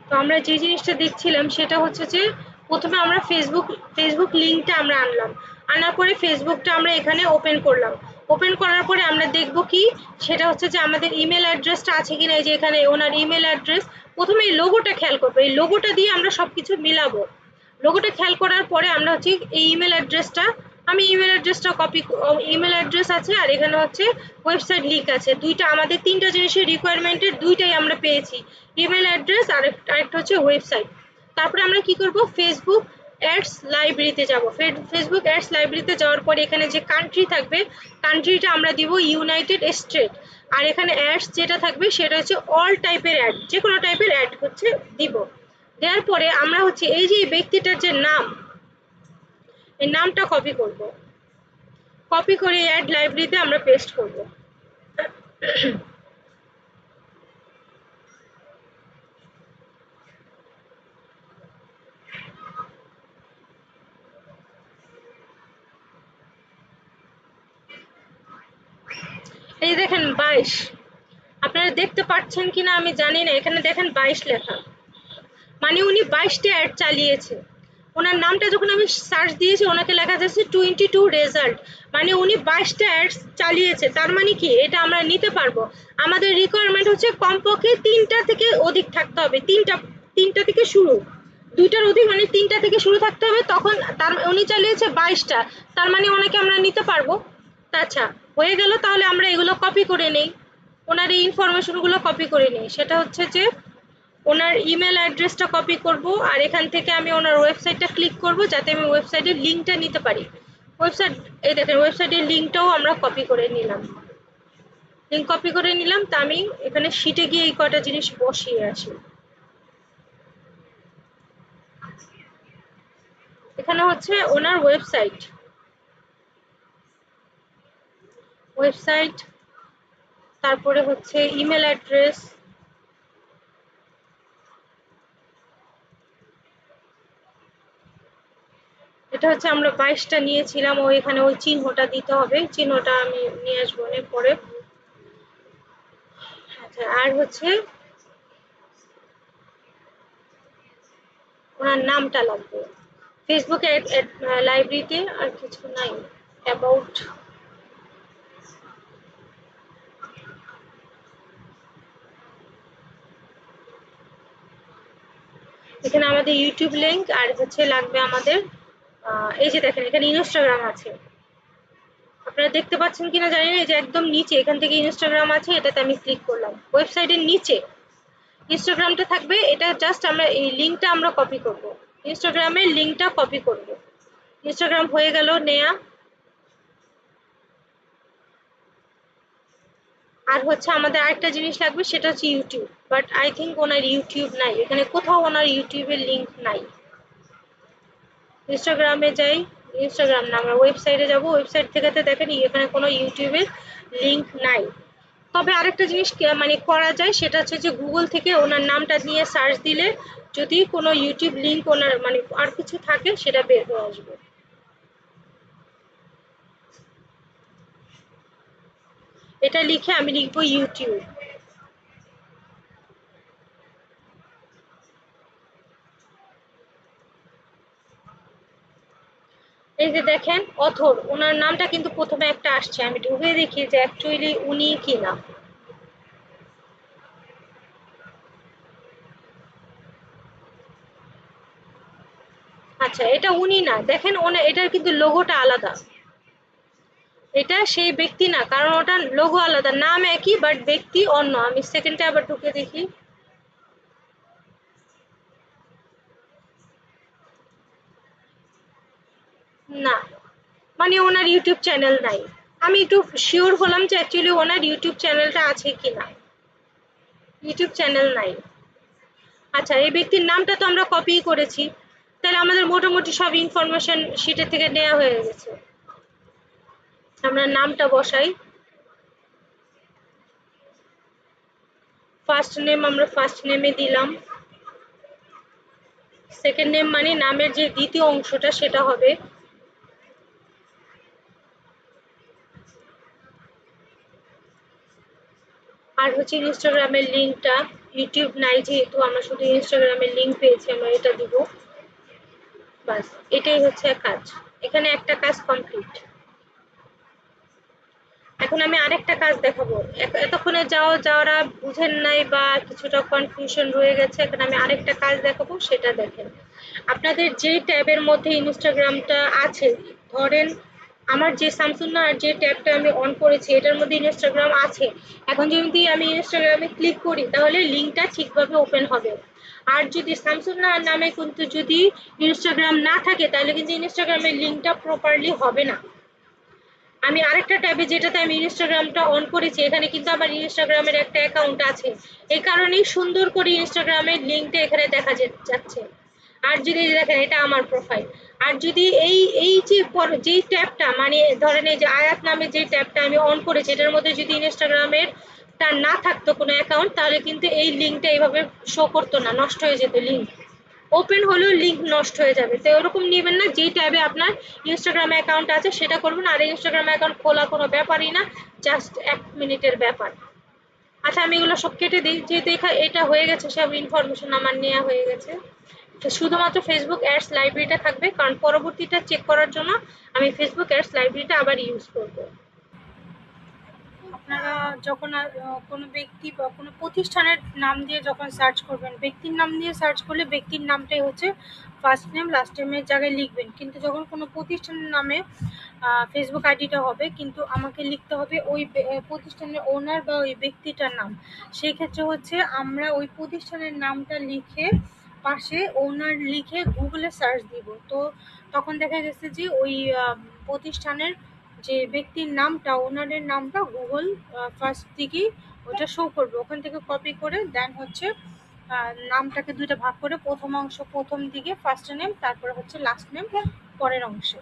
তো আমরা যে জিনিসটা দেখছিলাম সেটা হচ্ছে যে প্রথমে আমরা ফেসবুক লিংকটা আমরা আনলাম, আনার পরে ফেসবুকটা আমরা এখানে ওপেন করলাম। ওপেন করার পরে আমরা দেখব কি সেটা হচ্ছে যে আমাদের ইমেল অ্যাড্রেসটা আছে কিনা। এই যে এখানে ওনার ইমেল অ্যাড্রেস, প্রথমে এই লোগোটা খেয়াল করবো, এই লোগোটা দিয়ে আমরা সবকিছু মিলাবো। লোগোটা খেয়াল করার পরে আমরা হচ্ছে এই ইমেল অ্যাড্রেসটা, আমি ইমেল অ্যাড্রেসটা ইমেল অ্যাড্রেস আছে আর এখানে হচ্ছে ওয়েবসাইট লিংক আছে। দুইটা আমাদের তিনটা জিনিসের রিকোয়ারমেন্টের দুইটাই আমরা পেয়েছি, ইমেল অ্যাড্রেস আর আরেকটা হচ্ছে ওয়েবসাইট। তারপরে আমরা কি করব, ফেসবুক অ্যাডস লাইব্রেরিতে যাব। ফেসবুক অ্যাডস লাইব্রেরিতে যাওয়ার পরে এখানে যে কান্ট্রি থাকবে, কান্ট্রিটা আমরা দিব ইউনাইটেড স্টেট। আর এখানে অ্যাডস যেটা থাকবে সেটা হচ্ছে অল টাইপের অ্যাড, যে কোনো টাইপের অ্যাড হচ্ছে দিব। দেওয়ার পরে আমরা হচ্ছে এই যে ব্যক্তিটার যে নাম, এই নামটা কপি করব, কপি করে অ্যাড লাইব্রেরিতে আমরা পেস্ট করব। এই দেখেন 22, আপনারা দেখতে পাচ্ছেন কিনা আমি জানি না, এখানে দেখেন 22 লেখা, মানে উনি 22টা অ্যাড চালিয়েছে। ওনার নামটা যখন আমি সার্চ দিয়েছি ওনাকে লেখা যাচ্ছে 22 রেজাল্ট, মানে উনি 22টা অ্যাডস চালিয়েছে। তার মানে কি এটা আমরা নিতে পারবো। আমাদের রিকোয়ারমেন্ট হচ্ছে কমপক্ষে 3টা থেকে অধিক থাকতে হবে, তিনটা থেকে শুরু, 2টার অধিক মানে 3টা থেকে শুরু থাকতে হবে। তখন তার উনি চালিয়েছে 22টা, তার মানে ওনাকে আমরা নিতে পারবো। আচ্ছা হয়ে গেল, তাহলে আমরা এগুলো কপি করে নেই, ওনার এই ইনফরমেশনগুলো কপি করে নেই। সেটা হচ্ছে যে ওনার ইমেল অ্যাড্রেসটা কপি করব আর এখান থেকে আমি ওনার ওয়েবসাইটটা ক্লিক করব যাতে আমি ওয়েবসাইটের লিঙ্কটা নিতে পারি। ওয়েবসাইট, এই দেখেন ওয়েবসাইটের লিঙ্কটাও আমরা কপি করে নিলাম, লিঙ্ক কপি করে নিলাম। তা আমি এখানে শিটে গিয়ে এই কয়টা জিনিস বসিয়ে আসি। এখানে হচ্ছে ওনার ওয়েবসাইট, তারপরে হচ্ছে ইমেল অ্যাড্রেস, এটা হচ্ছে আমরা 22টা নিয়েছিলাম, ও এখানে ওই চিহ্নটা দিতে হবে, চিহ্নটা আমি নিয়ে আসবো অনেক পরে। আচ্ছা আর হচ্ছে ওনার নামটা লাগবে। ফেসবুক লাইব্রেরিতে আর কিছু নাই, অ্যাবাউট, এখানে আমাদের ইউটিউব লিংক আর হচ্ছে লাগবে আমাদের এই যে দেখেন এখানে ইনস্টাগ্রাম আছে, আপনারা দেখতে পাচ্ছেন কিনা জানি না, এই যে একদম নিচে এখান থেকে ইনস্টাগ্রাম আছে, এটাতে আমি ক্লিক করলাম। ওয়েবসাইটের নিচে ইনস্টাগ্রামটা থাকবে, এটা জাস্ট আমরা এই লিংকটা আমরা কপি করব, ইনস্টাগ্রামের লিংকটা কপি করব। ইনস্টাগ্রাম হয়ে গেল নেয়া। আর হচ্ছে আমাদের আরেকটা জিনিস লাগবে, সেটা হচ্ছে YouTube, but I think owner YouTube নাই, এখানে কোথাও ওনার ইউটিউবের লিংক নাই। ইনস্টাগ্রামে যাই, ইনস্টাগ্রাম না আমরা ওয়েবসাইটে যাব, ওয়েবসাইট থেকে দেখেন এখানে কোনো ইউটিউবের লিংক নাই। তবে আরেকটা জিনিস মানে করা যায়, সেটা হচ্ছে যে গুগল থেকে ওনার নামটা নিয়ে সার্চ দিলে যদি কোনো ইউটিউব লিংক ওনার মানে আর কিছু থাকে সেটা বের হয়ে আসবে। এটা লিখে আমি লিখবো ইউটিউব। এই যে দেখেন অথর, ওনার নামটা কিন্তু প্রথমে একটা আসছে, আমি ঢুকে দেখি যে অ্যাকচুয়ালি উনি কিনা। আচ্ছা এটা উনি না, দেখেন ওনার এটার কিন্তু লোগোটা আলাদা, এটা সেই ব্যক্তি না, কারণ ওটা লোগো আলাদা, নাম একই বাট ব্যক্তি অন্য। আমি সেকেন্ডে আবার ঢুকে দেখি, না, মানে ওনার ইউটিউব চ্যানেল নাই। আমি একটু শিওর হলাম যে অ্যাকচুয়ালি ওনার ইউটিউব চ্যানেলটা আছে কিনা, ইউটিউব চ্যানেল নাই। আচ্ছা এই ব্যক্তির নামটা তো আমরা কপি করেছি, তাহলে আমাদের মোটামুটি সব ইনফরমেশন শিটের থেকে নেওয়া হয়ে গেছে। আমরা নামটা বসাই, ফার্স্ট নেম আমরা ফার্স্ট নেমে দিলাম, সেকেন্ড নেম মানে নামের যে দ্বিতীয় অংশটা সেটা হবে, আর হচ্ছে ইনস্টাগ্রামের লিঙ্কটা, ইউটিউব নাই যেহেতু আমরা শুধু ইনস্টাগ্রামের লিঙ্ক পেয়েছি, আমরা এটা দিব। বাস, এটাই হচ্ছে কাজ। এখানে একটা কাজ কমপ্লিট। এখন আমি আরেকটা কাজ দেখাবো। এতক্ষণে যারা বুঝেন নাই বা কিছুটা কনফিউশন রয়ে গেছে, এখন আমি আরেকটা কাজ দেখাবো, সেটা দেখেন। আপনাদের যে ট্যাবের মধ্যে ইনস্টাগ্রামটা আছে, ধরেন আমার যে সামসুন্নাহার যে ট্যাবটা আমি অন করেছি এটার মধ্যে ইনস্টাগ্রাম আছে। এখন যদি আমি ইনস্টাগ্রামে ক্লিক করি তাহলে লিঙ্কটা ঠিকভাবে ওপেন হবে। আর যদি শামসুন্নাহার নামে কিন্তু যদি ইনস্টাগ্রাম না থাকে তাহলে কিন্তু ইনস্টাগ্রামের লিঙ্কটা প্রপারলি হবে না। আমি আরেকটা ট্যাবে যেটাতে আমি ইনস্টাগ্রামটা অন করেছি, এখানে কিন্তু আমার ইনস্টাগ্রামের একটা অ্যাকাউন্ট আছে। এই কারণেই সুন্দর করে ইনস্টাগ্রামের লিঙ্কটা এখানে দেখা যাচ্ছে। আর যদি দেখেন এটা আমার প্রোফাইল। আর যদি এই যে যেই ট্যাবটা, মানে ধরেন এই যে আয়াত নামে যে ট্যাবটা আমি অন করেছি এটার মধ্যে যদি ইনস্টাগ্রামের তার না থাকতো কোনো অ্যাকাউন্ট, তাহলে কিন্তু এই লিঙ্কটা এইভাবে শো করতো না, নষ্ট হয়ে যেত লিঙ্ক। ওপেন হলেও লিঙ্ক নষ্ট হয়ে যাবে। তো এরকম নেবেন না, যেই ট্যাবে আপনার ইনস্টাগ্রাম অ্যাকাউন্ট আছে সেটা করবেন। আর ইনস্টাগ্রাম অ্যাকাউন্ট খোলা কোনো ব্যাপারই না, জাস্ট 1 মিনিটের ব্যাপার। আচ্ছা, আমি এগুলো সব কেটে দিই, যেহেতু এটা হয়ে গেছে, সব ইনফরমেশন আমার নেওয়া হয়ে গেছে। তো শুধুমাত্র ফেসবুক অ্যাডস লাইব্রেরিটা থাকবে, কারণ পরবর্তীটা চেক করার জন্য আমি ফেসবুক অ্যাডস লাইব্রেরিটা আবার ইউজ করব। আপনারা যখন কোনো ব্যক্তি বা কোনো প্রতিষ্ঠানের নাম দিয়ে যখন সার্চ করবেন, ব্যক্তির নাম দিয়ে সার্চ করলে ব্যক্তির নামটাই হচ্ছে ফার্স্ট নেম, লাস্ট নেমের জায়গায় লিখবেন। কিন্তু যখন কোনো প্রতিষ্ঠানের নামে ফেসবুক আইডিটা হবে, কিন্তু আমাকে লিখতে হবে ওই প্রতিষ্ঠানের ওনার বা ওই ব্যক্তিটার নাম। সেই ক্ষেত্রে হচ্ছে আমরা ওই প্রতিষ্ঠানের নামটা লিখে পাশে ওনার লিখে গুগলে সার্চ দিব। তো তখন দেখা গেছে যে ওই প্রতিষ্ঠানের যে ব্যক্তির নামটা, ওনারের নামটা গুগল ফার্স্ট দিকেই ওটা শো করবে। ওখান থেকে কপি করে দেন হচ্ছে নামটাকে দুইটা ভাগ করে প্রথম অংশ প্রথম দিকে ফার্স্ট নেম, তারপরে হচ্ছে লাস্ট নেম পরের অংশে।